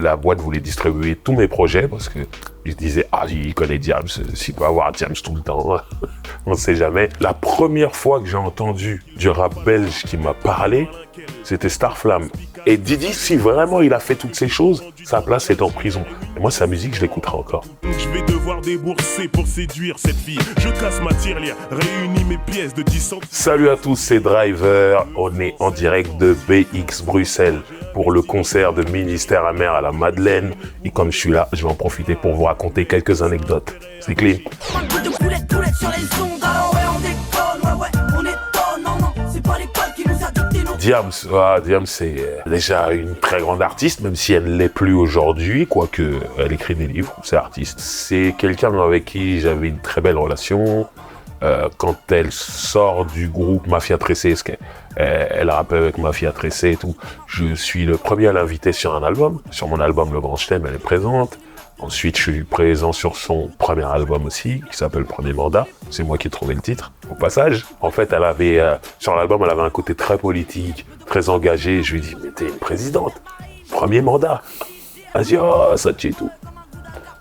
La boîte voulait distribuer tous mes projets parce que je disais, il connaît Diams, s'il peut avoir Diams tout le temps, on ne sait jamais. La première fois que j'ai entendu du rap belge qui m'a parlé, c'était Starflame. Et Didi, si vraiment il a fait toutes ces choses, sa place est en prison. Et moi, sa musique, je l'écouterai encore. Donc je vais devoir débourser pour séduire cette fille. Je casse ma tirelire, réunis mes pièces de 10 centimes. Salut à tous, c'est Driver. On est en direct de BX Bruxelles pour le concert de Ministère Amer à la Madeleine. Et comme je suis là, je vais en profiter pour vous raconter quelques anecdotes. C'est clean. Diams, c'est déjà une très grande artiste, même si elle ne l'est plus aujourd'hui, quoique elle écrit des livres, c'est artiste. C'est quelqu'un avec qui j'avais une très belle relation. Quand elle sort du groupe Mafia Tressé, elle rappe avec Mafia Tressé et tout, je suis le premier à l'inviter sur un album. Sur mon album Le Grand Chelem, elle est présente. Ensuite, je suis présent sur son premier album aussi, qui s'appelle Premier Mandat. C'est moi qui ai trouvé le titre, au passage. En fait, elle avait, sur l'album, elle avait un côté très politique, très engagé. Je lui ai dit, mais t'es une présidente, premier mandat. Elle a dit, ça tue tout.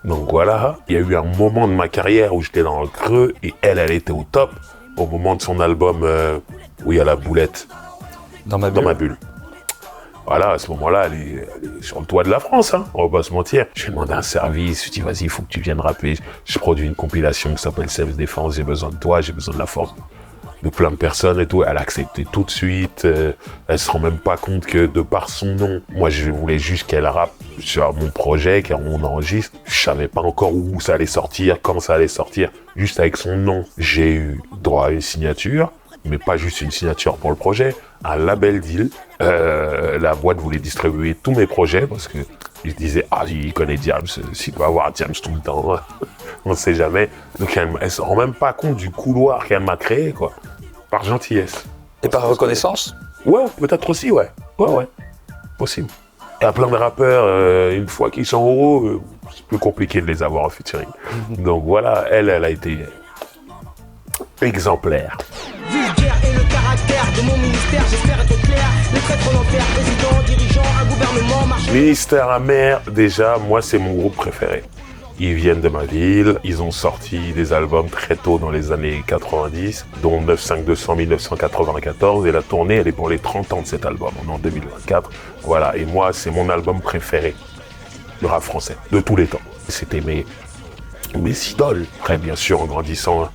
Donc voilà, il y a eu un moment de ma carrière où j'étais dans le creux et elle était au top au moment de son album où il y a la boulette. Dans ma bulle. Voilà, à ce moment-là, elle est sur le toit de la France, on va pas se mentir. Je lui ai demandé un service, je lui ai dit, vas-y, il faut que tu viennes rapper. Je produis une compilation qui s'appelle Self Défense, j'ai besoin de toi, j'ai besoin de la force de plein de personnes et tout. Elle a accepté tout de suite, elle se rend même pas compte que de par son nom, moi je voulais juste qu'elle rappe sur mon projet, qu'on enregistre. Je savais pas encore où ça allait sortir, quand ça allait sortir. Juste avec son nom, j'ai eu droit à une signature. Mais pas juste une signature pour le projet, un label deal. La boîte voulait distribuer tous mes projets parce que je disais, il connaît Diams, s'il peut avoir Diams tout le temps, on ne sait jamais. Donc elle se rend même pas compte du couloir qu'elle m'a créé, quoi, par gentillesse. Et par reconnaissance ? Ouais, peut-être aussi, ouais, possible. Il y a plein de rappeurs, une fois qu'ils sont euros, c'est plus compliqué de les avoir en featuring. Donc voilà, elle a été exemplaire. Et le caractère de mon ministère, j'espère être clair. Les traîtres en enfer, président, dirigeant, un gouvernement, marché. Ministère Amer, déjà, moi, c'est mon groupe préféré. Ils viennent de ma ville, ils ont sorti des albums très tôt dans les années 90, dont 95200 1994, et la tournée, elle est pour les 30 ans de cet album, on est en 2024. Voilà, et moi, c'est mon album préféré du rap français, de tous les temps. C'était mes idoles. Après, bien sûr, en grandissant,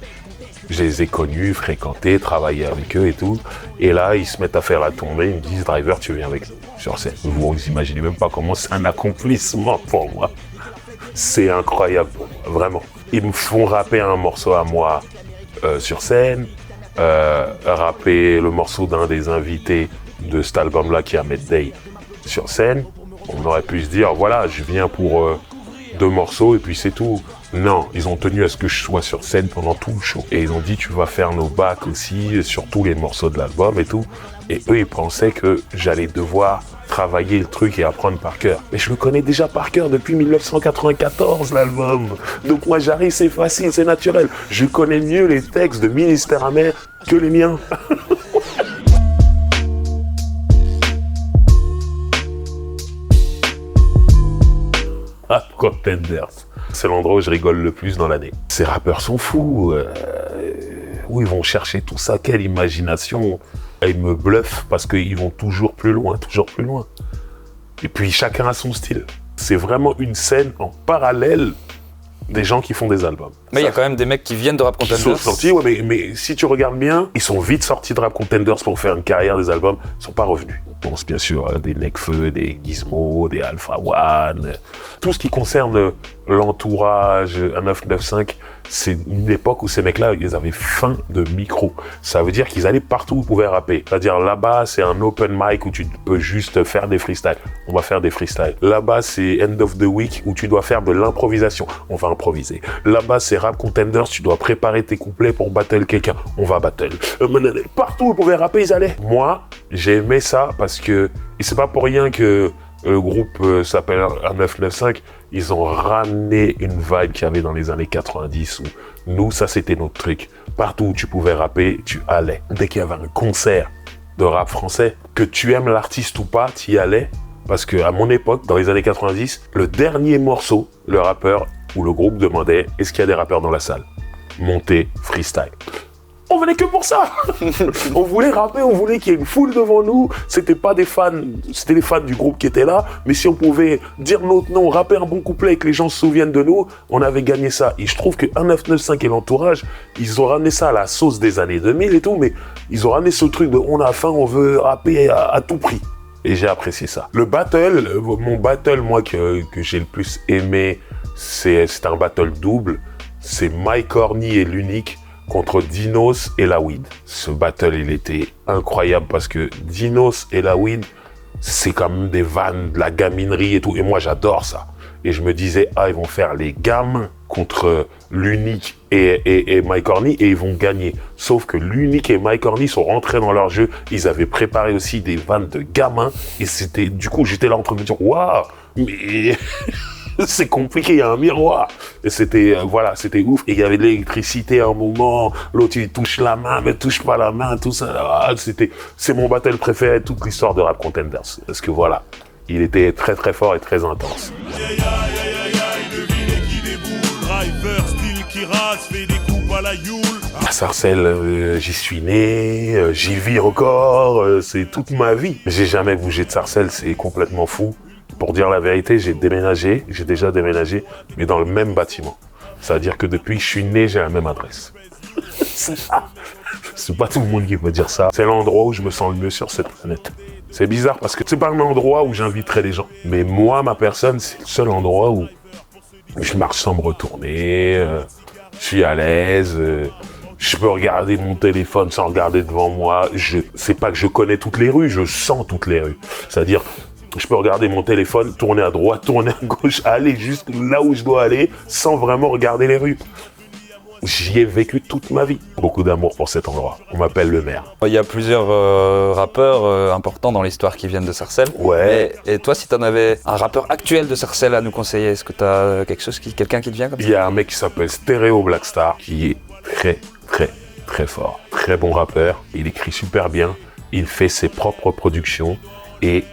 je les ai connus, fréquentés, travaillé avec eux et tout. Et là, ils se mettent à faire la tournée, ils me disent, Driver, tu viens avec nous sur scène. Vous imaginez même pas comment c'est un accomplissement pour moi. C'est incroyable pour moi, vraiment. Ils me font rapper un morceau à moi sur scène, rapper le morceau d'un des invités de cet album-là qui est Ahmed Day sur scène. On aurait pu se dire, voilà, je viens pour 2 morceaux et puis c'est tout. Non, ils ont tenu à ce que je sois sur scène pendant tout le show. Et ils ont dit, tu vas faire nos bacs aussi, sur tous les morceaux de l'album et tout. Et eux, ils pensaient que j'allais devoir travailler le truc et apprendre par cœur. Mais je le connais déjà par cœur depuis 1994, l'album. Donc moi, j'arrive, c'est facile, c'est naturel. Je connais mieux les textes de Ministère Amer que les miens. Contenders. C'est l'endroit où je rigole le plus dans l'année. Ces rappeurs sont fous. Où ils vont chercher tout ça? Quelle imagination! Et ils me bluffent parce qu'ils vont toujours plus loin, toujours plus loin. Et puis chacun a son style. C'est vraiment une scène en parallèle des gens qui font des albums. Mais il y a quand même des mecs qui viennent de Rap Contenders. Ils sont sortis, ouais, mais si tu regardes bien, ils sont vite sortis de Rap Contenders pour faire une carrière des albums. Ils sont pas revenus. On pense bien sûr à des Nekfeu, des Gizmo, des Alpha One. Tout ce qui concerne l'entourage, un 995, c'est une époque où ces mecs-là, ils avaient faim de micro. Ça veut dire qu'ils allaient partout où ils pouvaient rapper. C'est-à-dire là-bas, c'est un open mic où tu peux juste faire des freestyles. On va faire des freestyles. Là-bas, c'est end of the week où tu dois faire de l'improvisation. On va improviser. Là-bas, c'est Rap Contenders, tu dois préparer tes couplets pour battle quelqu'un. On va battle. Partout où ils pouvaient rapper, ils allaient. Moi, j'ai aimé ça parce que, et c'est pas pour rien que le groupe s'appelle 995, ils ont ramené une vibe qu'il y avait dans les années 90 où nous, ça c'était notre truc. Partout où tu pouvais rapper, tu allais. Dès qu'il y avait un concert de rap français, que tu aimes l'artiste ou pas, tu y allais Parce que à mon époque, dans les années 90, le dernier morceau, le rappeur ou le groupe demandait « Est-ce qu'il y a des rappeurs dans la salle ?» Monter, freestyle. On venait que pour ça. On voulait rapper, on voulait qu'il y ait une foule devant nous. C'était pas des fans, c'était les fans du groupe qui étaient là. Mais si on pouvait dire notre nom, rapper un bon couplet et que les gens se souviennent de nous, on avait gagné ça. Et je trouve que 1995 et l'entourage, ils ont ramené ça à la sauce des années 2000 et tout, mais ils ont ramené ce truc de on a faim, on veut rapper à tout prix. Et j'ai apprécié ça. Le battle, mon battle, moi, que j'ai le plus aimé, c'est un battle double. C'est Mike Horny et l'Unique contre Dinos et La Weed. Ce battle, il était incroyable parce que Dinos et La Weed, c'est quand même des vannes, de la gaminerie et tout. Et moi, j'adore ça. Et je me disais, ils vont faire les gamins contre l'Unique et Mike Horny et ils vont gagner. Sauf que l'Unique et Mike Horny sont rentrés dans leur jeu. Ils avaient préparé aussi des vannes de gamins. Et c'était, du coup, j'étais là en train de me dire, waouh, mais... c'est compliqué, il y a un miroir. Et c'était, c'était ouf. Et il y avait de l'électricité à un moment. L'autre, il touche la main, mais touche pas la main, tout ça. C'est mon battle préféré de toute l'histoire de Rap Contenders. Parce que voilà, il était très très fort et très intense. À Sarcelles, j'y suis né, j'y vis encore, c'est toute ma vie. J'ai jamais bougé de Sarcelles, c'est complètement fou. Pour dire la vérité, j'ai déjà déménagé, mais dans le même bâtiment. C'est-à-dire que depuis que je suis né, j'ai la même adresse. C'est pas tout le monde qui peut dire ça. C'est l'endroit où je me sens le mieux sur cette planète. C'est bizarre parce que c'est pas un endroit où j'inviterais les gens. Mais moi, ma personne, c'est le seul endroit où je marche sans me retourner, je suis à l'aise, je peux regarder mon téléphone sans regarder devant moi. C'est pas que je connais toutes les rues, je sens toutes les rues. C'est-à-dire, je peux regarder mon téléphone, tourner à droite, tourner à gauche, aller juste là où je dois aller, sans vraiment regarder les rues. J'y ai vécu toute ma vie. Beaucoup d'amour pour cet endroit. On m'appelle le maire. Il y a plusieurs rappeurs importants dans l'histoire qui viennent de Sarcelles. Ouais. Et toi, si tu en avais un rappeur actuel de Sarcelles à nous conseiller, est-ce que tu as quelqu'un qui te vient comme ça? Il y a un mec qui s'appelle Stereo Blackstar, qui est très, très, très fort. Très bon rappeur. Il écrit super bien. Il fait ses propres productions. Et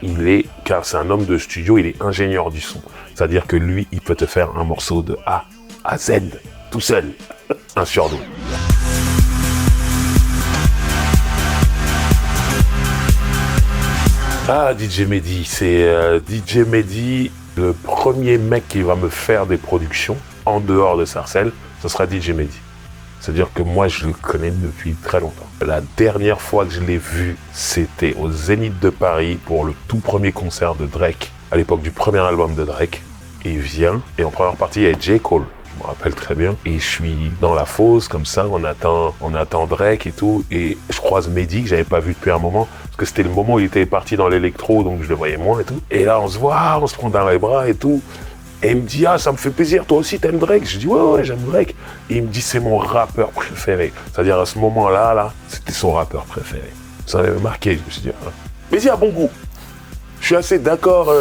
car c'est un homme de studio, il est ingénieur du son. C'est-à-dire que lui, il peut te faire un morceau de A à Z, tout seul. Un surdoué. DJ Mehdi, c'est DJ Mehdi, le premier mec qui va me faire des productions en dehors de Sarcelles, ce sera DJ Mehdi. C'est-à-dire que moi, je le connais depuis très longtemps. La dernière fois que je l'ai vu, c'était au Zénith de Paris pour le tout premier concert de Drake, à l'époque du premier album de Drake. Et il vient, et en première partie, il y a J. Cole. Je me rappelle très bien. Et je suis dans la fosse, comme ça, on attend Drake et tout. Et je croise Mehdi, que j'avais pas vu depuis un moment, parce que c'était le moment où il était parti dans l'électro, donc je le voyais moins et tout. Et là, on se voit, on se prend dans les bras et tout. Et il me dit, ça me fait plaisir, toi aussi t'aimes Drake? Je dis, ouais, j'aime Drake. Et il me dit, c'est mon rappeur préféré. C'est-à-dire, à ce moment-là, c'était son rappeur préféré. Ça m'avait marqué, je me suis dit, Mehdi a bon goût. Je suis assez d'accord,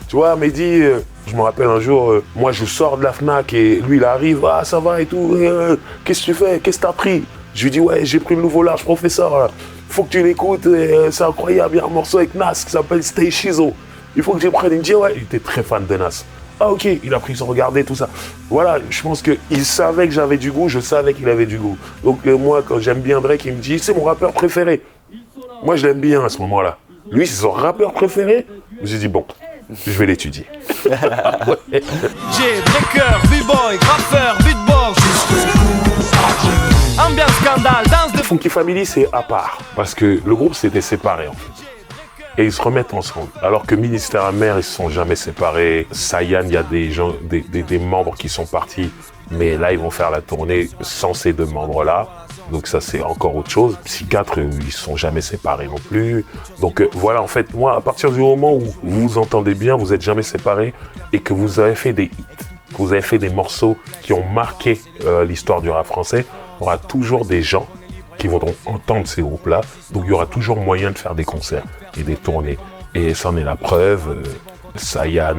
tu vois, Mehdi, je me rappelle un jour, moi je sors de la Fnac et lui il arrive, ça va et tout, qu'est-ce que tu fais, qu'est-ce que t'as pris? Je lui dis, ouais, j'ai pris le nouveau Large Professeur, faut que tu l'écoutes, c'est incroyable, il y a un morceau avec Nas qui s'appelle Stay Shizo. Il faut que je prenne. Il me dit, ouais, il était très fan de Nas. Ok, il a pris son regarder, tout ça. Voilà, je pense qu'il savait que j'avais du goût, je savais qu'il avait du goût. Donc moi, quand j'aime bien Drake, il me dit, c'est mon rappeur préféré. Moi, je l'aime bien à ce moment-là. Lui, c'est son rappeur préféré. J'ai dit, bon, je vais l'étudier. J'ai breaker, b-boy, rappeur, beatbox. Ambiance scandale, danse de... Funky Family, c'est à part. Parce que le groupe s'était séparé, en fait. Et ils se remettent ensemble. Alors que Ministère Amer, ils se sont jamais séparés. Sayan, il y a des gens, des membres qui sont partis. Mais là, ils vont faire la tournée sans ces deux membres-là. Donc ça, c'est encore autre chose. Psychiatre, ils ne sont jamais séparés non plus. Donc voilà, en fait, moi, à partir du moment où vous vous entendez bien, vous n'êtes jamais séparés et que vous avez fait des hits, que vous avez fait des morceaux qui ont marqué l'histoire du rap français, il y aura toujours des gens qui voudront entendre ces groupes-là. Donc il y aura toujours moyen de faire des concerts et des tournées. Et ça en est la preuve. Sayan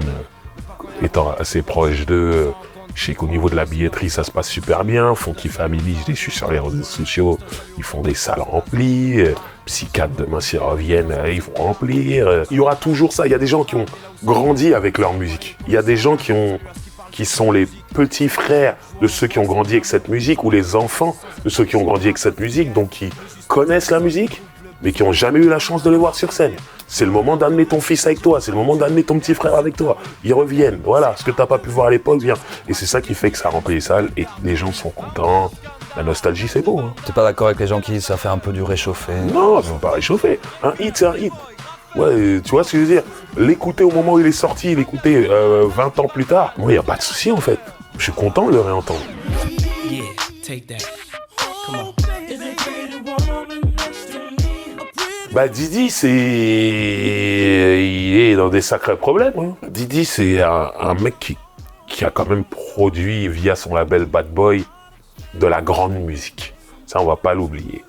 étant assez proche d'eux, je sais qu'au niveau de la billetterie, ça se passe super bien. Funky Family, je les suis sur les réseaux sociaux, ils font des salles remplies. Psychiatre, demain s'ils reviennent, ils vont remplir. Il y aura toujours ça. Il y a des gens qui ont grandi avec leur musique. Il y a des gens qui sont les petits frères de ceux qui ont grandi avec cette musique, ou les enfants de ceux qui ont grandi avec cette musique, donc qui connaissent la musique, mais qui n'ont jamais eu la chance de les voir sur scène. C'est le moment d'amener ton fils avec toi, c'est le moment d'amener ton petit frère avec toi. Ils reviennent, voilà, ce que t'as pas pu voir à l'époque vient. Et c'est ça qui fait que ça remplit les salles et les gens sont contents. La nostalgie, c'est beau. Hein. T'es pas d'accord avec les gens qui disent ça fait un peu du réchauffé? Non, c'est pas réchauffé. Un hit, c'est un hit. Ouais, tu vois ce que je veux dire? L'écouter au moment où il est sorti, l'écouter 20 ans plus tard, moi, il n'y a pas de souci en fait. Je suis content de le réentendre. Yeah, take that. Come on. Bah Didi, il est dans des sacrés problèmes. Hein. Didi, c'est un mec qui a quand même produit via son label Bad Boy de la grande musique. Ça, on va pas l'oublier.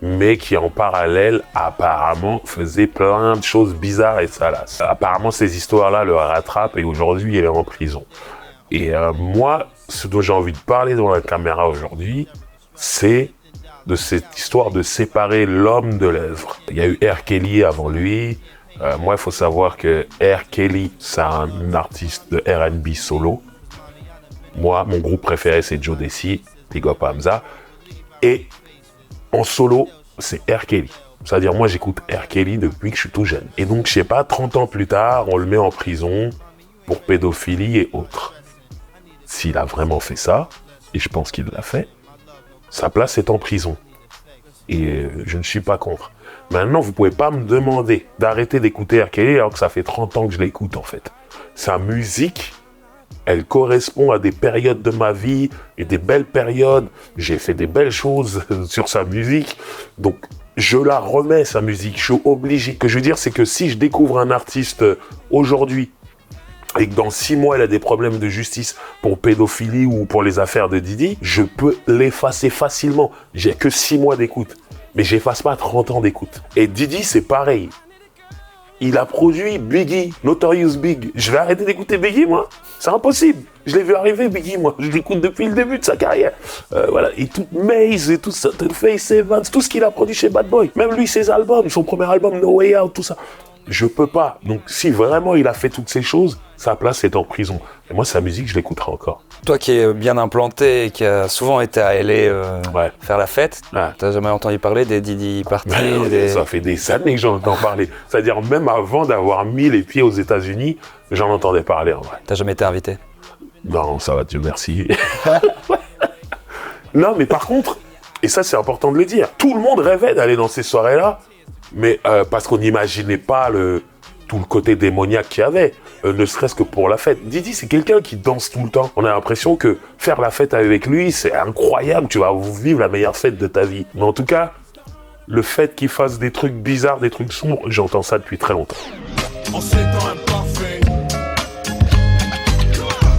Mais qui en parallèle, apparemment, faisait plein de choses bizarres et salaces. Apparemment, ces histoires-là le rattrapent et aujourd'hui, il est en prison. Et moi, ce dont j'ai envie de parler devant la caméra aujourd'hui, c'est de cette histoire de séparer l'homme de l'œuvre. Il y a eu R. Kelly avant lui. Moi, il faut savoir que R. Kelly, c'est un artiste de R&B solo. Moi, mon groupe préféré, c'est Joe Desi, Big Up Hamza. Et en solo, c'est R. Kelly. C'est-à-dire, moi, j'écoute R. Kelly depuis que je suis tout jeune. Et donc, je sais pas, 30 ans plus tard, on le met en prison pour pédophilie et autres. S'il a vraiment fait ça, et je pense qu'il l'a fait, sa place est en prison. Et je ne suis pas contre. Maintenant, vous pouvez pas me demander d'arrêter d'écouter R. Kelly alors que ça fait 30 ans que je l'écoute, en fait. Sa musique, elle correspond à des périodes de ma vie et des belles périodes. J'ai fait des belles choses sur sa musique. Donc, je la remets, sa musique. Je suis obligé. Ce que je veux dire, c'est que si je découvre un artiste aujourd'hui et que dans 6 mois, il a des problèmes de justice pour pédophilie ou pour les affaires de Didi, je peux l'effacer facilement. J'ai que 6 mois d'écoute, mais j'efface pas 30 ans d'écoute. Et Didi, c'est pareil. Il a produit Biggie, Notorious Big. Je vais arrêter d'écouter Biggie, moi? C'est impossible. Je l'ai vu arriver, Biggie, moi. Je l'écoute depuis le début de sa carrière. Voilà. Et tout Maze et tout ça, Face Evans, tout ce qu'il a produit chez Bad Boy. Même lui, ses albums, son premier album, No Way Out, tout ça. Je peux pas. Donc, si vraiment il a fait toutes ces choses, sa place est en prison. Et moi, sa musique, je l'écouterai encore. Toi qui es bien implanté et qui a souvent été à LA faire la fête, t'as jamais entendu parler des Didi Party Ça fait des années que j'en entends parler. C'est-à-dire, même avant d'avoir mis les pieds aux États-Unis, j'en entendais parler en vrai. T'as jamais été invité? Non, ça va, Dieu merci. Non, mais par contre, et ça c'est important de le dire, tout le monde rêvait d'aller dans ces soirées-là, mais parce qu'on n'imaginait pas tout le côté démoniaque qu'il y avait, ne serait-ce que pour la fête. Didi, c'est quelqu'un qui danse tout le temps. On a l'impression que faire la fête avec lui, c'est incroyable, tu vas vivre la meilleure fête de ta vie. Mais en tout cas, le fait qu'il fasse des trucs bizarres, des trucs sombres, j'entends ça depuis très longtemps. En ces temps imparfaits,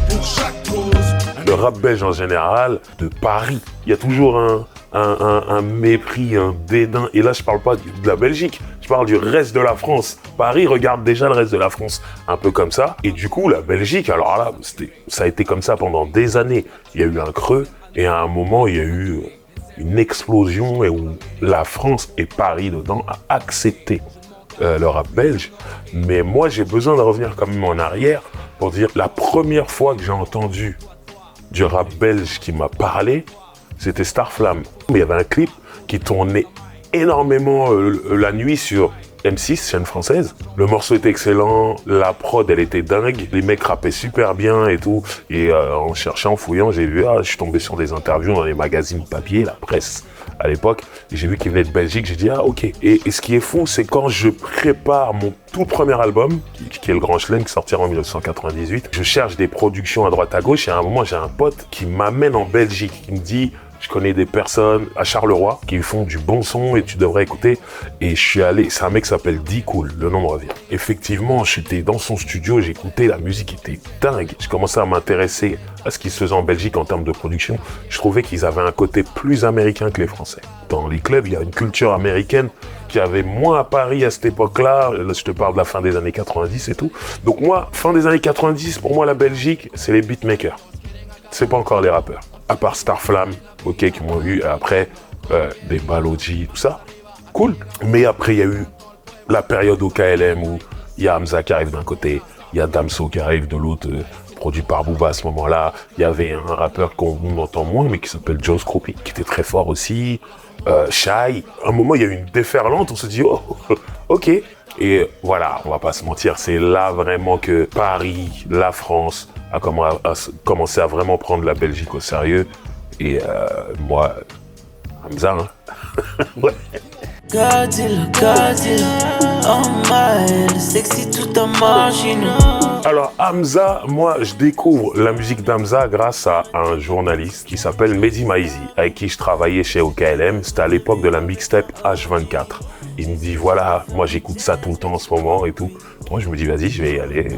pour chaque cause. Le rap belge en général, de Paris, il y a toujours un mépris, un dédain. Et là, je parle pas de la Belgique, je parle du reste de la France. Paris regarde déjà le reste de la France un peu comme ça. Et du coup, la Belgique, alors là, ça a été comme ça pendant des années. Il y a eu un creux et à un moment, il y a eu une explosion et où la France et Paris dedans a accepté le rap belge. Mais moi, j'ai besoin de revenir quand même en arrière pour dire la première fois que j'ai entendu du rap belge qui m'a parlé, c'était Starflame. Il y avait un clip qui tournait énormément la nuit sur M6, chaîne française. Le morceau était excellent, la prod elle était dingue, les mecs rappaient super bien et tout. Et en cherchant, en fouillant, j'ai vu, je suis tombé sur des interviews dans les magazines papier, la presse à l'époque. Et j'ai vu qu'il venait de Belgique, j'ai dit ok. Et ce qui est fou, c'est quand je prépare mon tout premier album, qui est Le Grand Chelem, qui sortira en 1998, je cherche des productions à droite à gauche et à un moment j'ai un pote qui m'amène en Belgique, qui me dit je connais des personnes à Charleroi qui font du bon son et tu devrais écouter. Et je suis allé, c'est un mec qui s'appelle D-Cool, le nom me revient. Effectivement, j'étais dans son studio, j'écoutais, la musique était dingue. Je commençais à m'intéresser à ce qui se faisait en Belgique en termes de production. Je trouvais qu'ils avaient un côté plus américain que les Français. Dans les clubs, il y a une culture américaine qui avait moins à Paris à cette époque-là. Là, je te parle de la fin des années 90 et tout. Donc moi, fin des années 90, pour moi, la Belgique, c'est les beatmakers. C'est pas encore les rappeurs. À part Starflame, ok, qui m'ont vu après des Balogi, tout ça. cool. Mais après, il y a eu la période au KLM où il y a Hamza qui arrive d'un côté, il y a Damso qui arrive de l'autre, produit par Booba à ce moment-là. Il y avait un rappeur qu'on entend moins, mais qui s'appelle Joe Scroppy, qui était très fort aussi. Shai. À un moment, il y a eu une déferlante, on se dit, oh, ok. Et voilà, on va pas se mentir, c'est là vraiment que Paris, la France, a commencé à vraiment prendre la Belgique au sérieux. Et moi, Hamza, hein. Ouais. Alors Hamza, moi je découvre la musique d'Hamza grâce à un journaliste qui s'appelle Mehdi Maizi, avec qui je travaillais chez OKLM. C'était à l'époque de la mixtape H24. Il me dit voilà, moi j'écoute ça tout le temps en ce moment et tout. Moi je me dis vas-y, je vais y aller.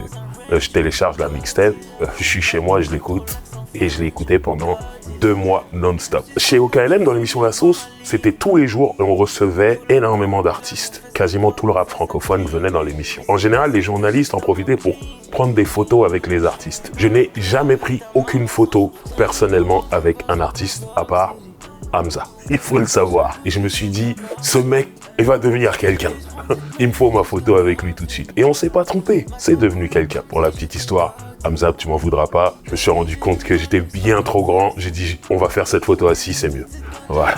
Je télécharge la mixtape, je suis chez moi, je l'écoute. Et je l'ai écouté pendant 2 mois non-stop. Chez OKLM, dans l'émission La Sauce, c'était tous les jours et on recevait énormément d'artistes. Quasiment tout le rap francophone venait dans l'émission. En général, les journalistes en profitaient pour prendre des photos avec les artistes. Je n'ai jamais pris aucune photo personnellement avec un artiste à part Hamza. Il faut le savoir. Et je me suis dit, ce mec, il va devenir quelqu'un. Il me faut ma photo avec lui tout de suite. Et on s'est pas trompé. C'est devenu quelqu'un. Pour la petite histoire, Hamza, tu m'en voudras pas. Je me suis rendu compte que j'étais bien trop grand. J'ai dit, on va faire cette photo assis, c'est mieux. Voilà.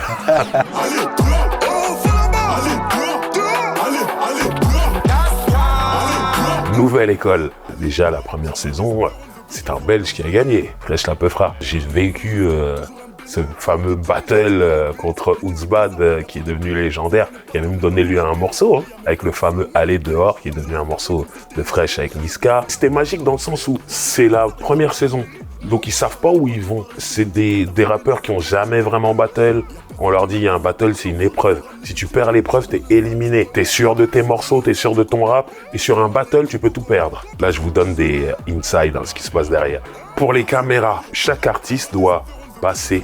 Nouvelle école. Déjà, la première saison, c'est un Belge qui a gagné. Fresh la Peufra. J'ai vécu ce fameux battle contre Ouzbad qui est devenu légendaire, qui a même donné lieu à un morceau, hein, avec le fameux Aller dehors, qui est devenu un morceau de Fresh avec Niska. C'était magique dans le sens où c'est la première saison, donc ils savent pas où ils vont. C'est des rappeurs qui ont jamais vraiment battle. On leur dit, il y a un battle, c'est une épreuve. Si tu perds l'épreuve, t'es éliminé. T'es sûr de tes morceaux, t'es sûr de ton rap, et sur un battle, tu peux tout perdre. Là, je vous donne des insights dans ce qui se passe derrière. Pour les caméras, chaque artiste doit passer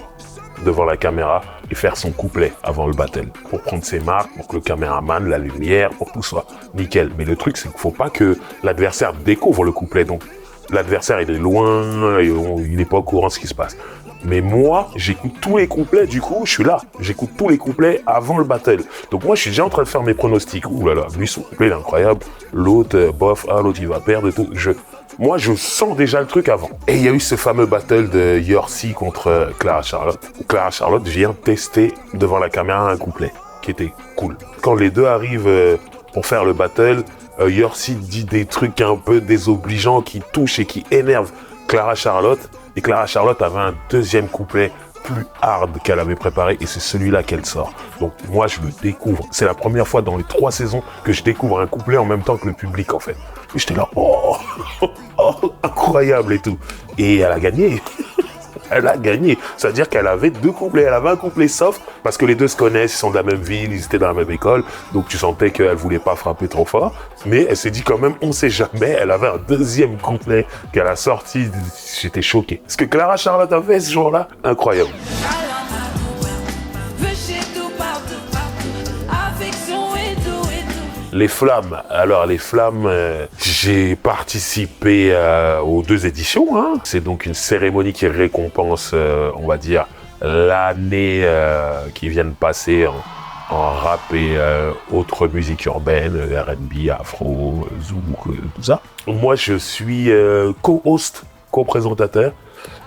devant la caméra et faire son couplet avant le battle pour prendre ses marques, pour que le caméraman, la lumière, pour que tout soit nickel. Mais le truc, c'est qu'il faut pas que l'adversaire découvre le couplet. Donc, l'adversaire, il est loin, et il n'est pas au courant de ce qui se passe. Mais moi, j'écoute tous les couplets, du coup, je suis là. J'écoute tous les couplets avant le battle. Donc moi, je suis déjà en train de faire mes pronostics. Ouh là là, lui, son couplet, il est incroyable. L'autre, bof, l'autre, il va perdre et tout. Moi, je sens déjà le truc avant. Et il y a eu ce fameux battle de Yorsi contre Clara Charlotte. Clara Charlotte vient tester devant la caméra un couplet qui était cool. Quand les deux arrivent pour faire le battle, Yorsi dit des trucs un peu désobligeants qui touchent et qui énervent Clara Charlotte. Et Clara Charlotte avait un deuxième couplet plus hard qu'elle avait préparé et c'est celui-là qu'elle sort. Donc moi, je le découvre. C'est la première fois dans les 3 saisons que je découvre un couplet en même temps que le public, en fait. Et j'étais là, oh, incroyable et tout. Et elle a gagné. Elle a gagné. C'est-à-dire qu'elle avait 2 couplets. Elle avait un couplet soft parce que les deux se connaissent, ils sont de la même ville, ils étaient dans la même école. Donc tu sentais qu'elle voulait pas frapper trop fort. Mais elle s'est dit quand même, on sait jamais. Elle avait un deuxième couplet qu'elle a sorti. J'étais choqué. Ce que Clara Charlotte a fait ce jour-là, incroyable. Les flammes. Alors les flammes, j'ai participé aux 2 éditions. Hein. C'est donc une cérémonie qui récompense, on va dire, l'année qui vient de passer en rap et autres musiques urbaines, R&B, afro, zouk, tout ça. Moi, je suis co-host, co-présentateur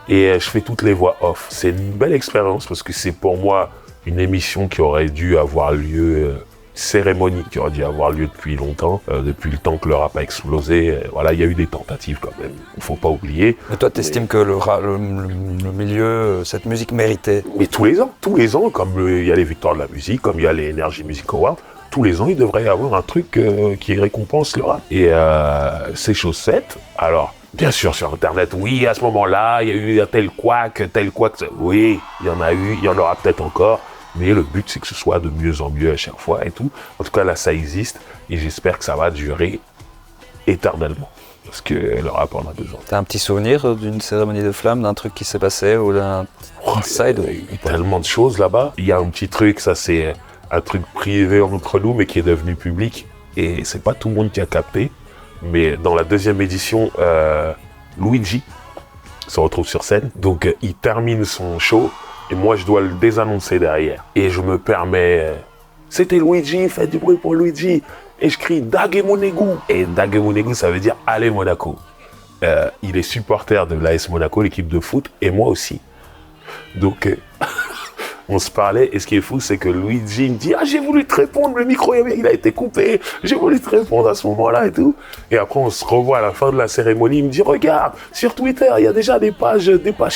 et je fais toutes les voix off. C'est une belle expérience parce que c'est pour moi une émission qui aurait dû avoir lieu... cérémonie qui aurait dû avoir lieu depuis longtemps, depuis le temps que le rap a explosé. Voilà, il y a eu des tentatives quand même, il ne faut pas oublier. Et toi, tu estimes que le milieu, cette musique méritait? Mais tous les ans, comme il y a les victoires de la musique, comme il y a les Energy Music Awards, tous les ans, il devrait y avoir un truc qui récompense le rap. Et c'est chose faite. Alors, bien sûr, sur Internet, oui, à ce moment-là, il y a eu tel couac, oui, il y en a eu, il y en aura peut-être encore. Mais le but, c'est que ce soit de mieux en mieux à chaque fois et tout. En tout cas, là, ça existe et j'espère que ça va durer éternellement. Parce que le rap en a besoin. T'as un petit souvenir d'une cérémonie de flammes, d'un truc qui s'est passé ou d'un side? Il y a tellement de choses là-bas. Il y a un petit truc, ça c'est un truc privé entre nous, mais qui est devenu public. Et c'est pas tout le monde qui a capté. Mais dans la 2e édition, Luigi se retrouve sur scène. Donc, il termine son show. Et moi, je dois le désannoncer derrière. Et je me permets c'était Luigi, faites du bruit pour Luigi. Et je crie Dagemonegu. Et Dagemonegu, ça veut dire allez Monaco. Il est supporter de l'AS Monaco, l'équipe de foot, et moi aussi. Donc, on se parlait, et ce qui est fou, c'est que Luigi me dit « Ah, j'ai voulu te répondre, le micro, il a été coupé, j'ai voulu te répondre à ce moment-là et tout. » Et après, on se revoit à la fin de la cérémonie, il me dit « Regarde, sur Twitter, il y a déjà des pages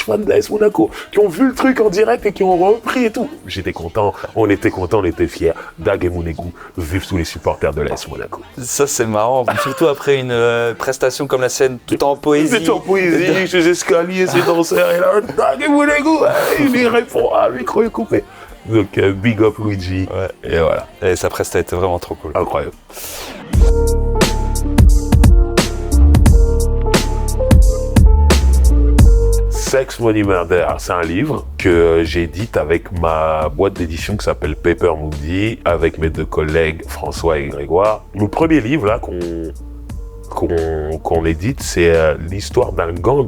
fans de l'AS Monaco qui ont vu le truc en direct et qui ont repris et tout. » J'étais content, on était fiers. Dagemonegu, vive tous les supporters de l'AS Monaco. Ça, c'est marrant, surtout après une prestation comme la sienne, tout en poésie. Tout en poésie, ces escaliers, ces danseurs, et là, Dagemonegu, il y répond, le micro est coupé. Donc, big up Luigi, et voilà. Et sa presta était vraiment trop cool. Incroyable. Sex, Money, Murder, c'est un livre que j'édite avec ma boîte d'édition qui s'appelle Paper Moody, avec mes deux collègues François et Grégoire. Le premier livre là qu'on édite, c'est l'histoire d'un gang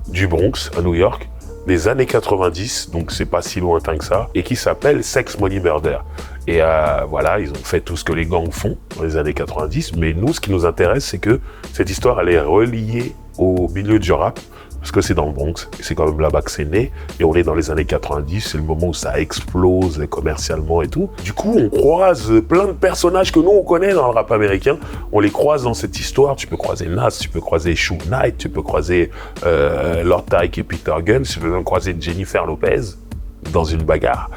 du Bronx à New York des années 90, donc c'est pas si lointain que ça, et qui s'appelle Sex, Money, Murder. Et voilà, ils ont fait tout ce que les gangs font dans les années 90, mais nous, ce qui nous intéresse, c'est que cette histoire, elle est reliée au milieu du rap, parce que c'est dans le Bronx, c'est quand même là-bas que c'est né, et on est dans les années 90, c'est le moment où ça explose commercialement et tout. Du coup, on croise plein de personnages que nous, on connaît dans le rap américain, on les croise dans cette histoire. Tu peux croiser Nas, tu peux croiser Suge Knight, tu peux croiser Lord Tyke et Peter Gunn, tu peux même croiser Jennifer Lopez dans une bagarre.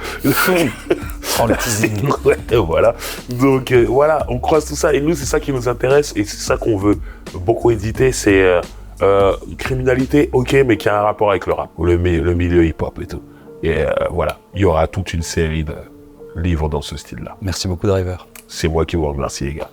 En le teasing. Ouais, voilà. Donc voilà, on croise tout ça, et nous, c'est ça qui nous intéresse, et c'est ça qu'on veut beaucoup éditer, c'est... criminalité, ok, mais qui a un rapport avec le rap, ou le milieu hip-hop et tout. Et voilà, il y aura toute une série de livres dans ce style-là. Merci beaucoup, Driver. C'est moi qui vous remercie, les gars.